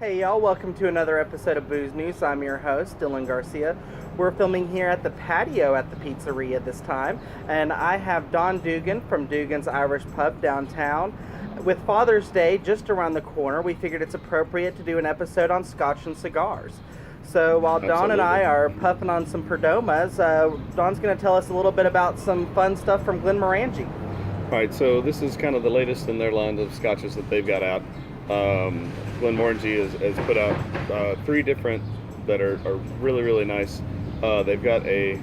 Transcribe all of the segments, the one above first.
Hey y'all, welcome to another episode of Booze News. I'm your host, Dylan Garcia. We're filming here at the patio at the pizzeria this time, and I have Don Dugan from Dugan's Irish Pub downtown. With Father's Day just around the corner, we figured it's appropriate to do an episode on Scotch and Cigars. So while Don and I are puffing on some Perdomas, Don's going to tell us a little bit about some fun stuff from Glenmorangie. All right, so this is kind of the latest in their line of scotches that they've got out. Glenmorangie has put out three different that are really nice. They've got a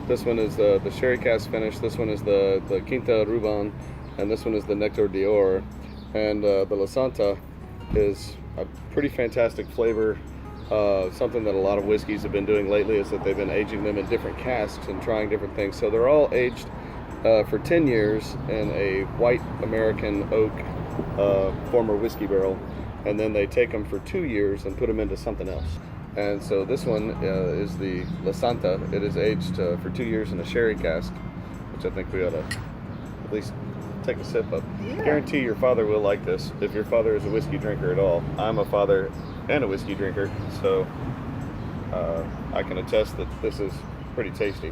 this one is the sherry cask finish, this one is the Quinta Ruban, and this one is the Nectar d'Or. And the La Santa is a pretty fantastic flavor. Something that a lot of whiskeys have been doing lately is that they've been aging them in different casks and trying different things. So they're all aged for 10 years in a white American oak former whiskey barrel, and then they take them for 2 years and put them into something else. And so this one is the La Santa. It is aged for 2 years in a sherry cask, which I think we ought to at least take a sip of. Yeah. Guarantee your father will like this if your father is a whiskey drinker at all. I'm a father and a whiskey drinker, so I can attest that this is pretty tasty.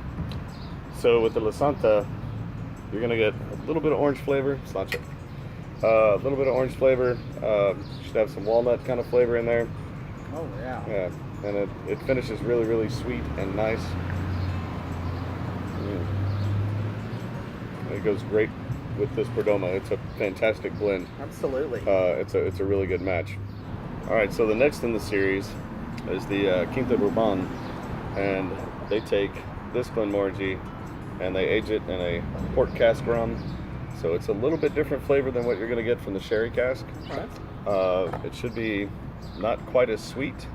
So with the La Santa, you're gonna get a little bit of orange flavor. Sláinte. A little bit of orange flavor. Should have some walnut kind of flavor in there. Oh yeah. Yeah, and it finishes really sweet and nice. It goes great with this Perdomo. It's a fantastic blend. Absolutely. It's a really good match. All right, so the next in the series is the Quinta Ruban, and they take this Glenmorangie and they age it in a port cask rum. So it's a little bit different flavor than what you're going to get from the sherry cask. Right. It should be not quite as sweet,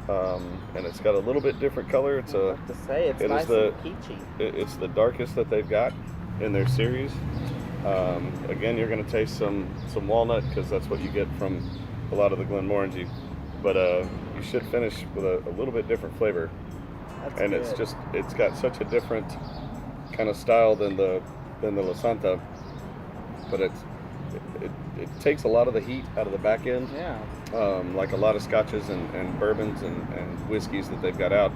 and it's got a little bit different color. It's nice and peachy. It's the darkest that they've got in their series. Again, you're going to taste some walnut because that's what you get from a lot of the Glenmorangie, but you should finish with a little bit different flavor. That's and good. it's got such a different kind of style than the La Santa. But it takes a lot of the heat out of the back end. Yeah. Like a lot of scotches and bourbons and whiskeys that they've got out,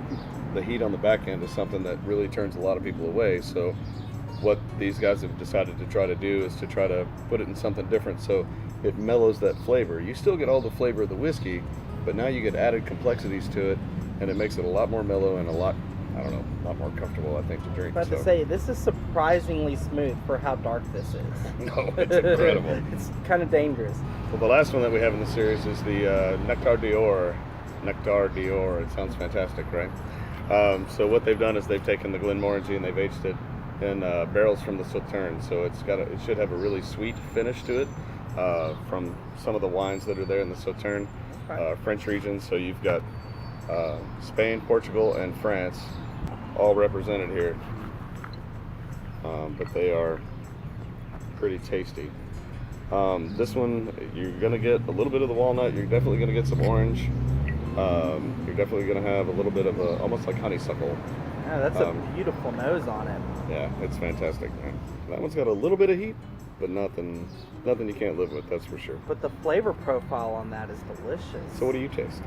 the heat on the back end is something that really turns a lot of people away. So what these guys have decided to try to do is to try to put it in something different so it mellows that flavor. You still get all the flavor of the whiskey, but now you get added complexities to it, and it makes it a lot more mellow and a lot more comfortable, I think, to drink. To say, this is surprisingly smooth for how dark this is. No, it's incredible. It's kind of dangerous. Well, the last one that we have in the series is the Nectar d'Or. Nectar d'Or. It sounds fantastic, right? So what they've done is they've taken the Glenmorangie and they've aged it in barrels from the Sauterne. So it should have a really sweet finish to it from some of the wines that are there in the Sauterne, French region. So you've got Spain, Portugal, and France all represented here, but they are pretty tasty. This one, you're going to get a little bit of the walnut. You're definitely going to get some orange. You're definitely going to have a little bit of almost like honeysuckle. Yeah, that's a beautiful nose on it. Yeah, it's fantastic, man. That one's got a little bit of heat, but nothing you can't live with, that's for sure. But the flavor profile on that is delicious. So what do you taste?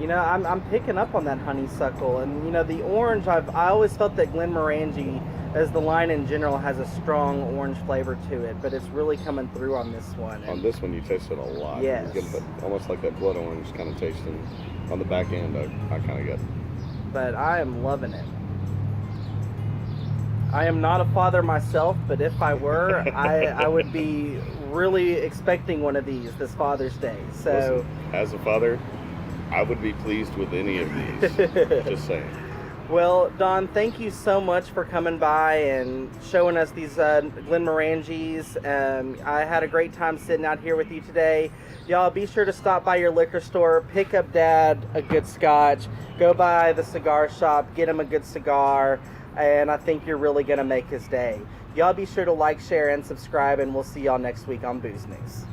You know, I'm picking up on that honeysuckle, and you know, the orange. I always felt that Glenmorangie, as the line in general, has a strong orange flavor to it, but it's really coming through on this one. On this one, you taste it a lot. Yes. You get almost like that blood orange kind of taste, and on the back end, I kind of get. But I am loving it. I am not a father myself, but if I were, I would be really expecting one of these this Father's Day. So, listen, as a father, I would be pleased with any of these. Just saying. Well, Don, thank you so much for coming by and showing us these Glenmorangies. I had a great time sitting out here with you today. Y'all, be sure to stop by your liquor store, pick up Dad a good scotch, go by the cigar shop, get him a good cigar, and I think you're really going to make his day. Y'all be sure to like, share, and subscribe, and we'll see y'all next week on Booze News.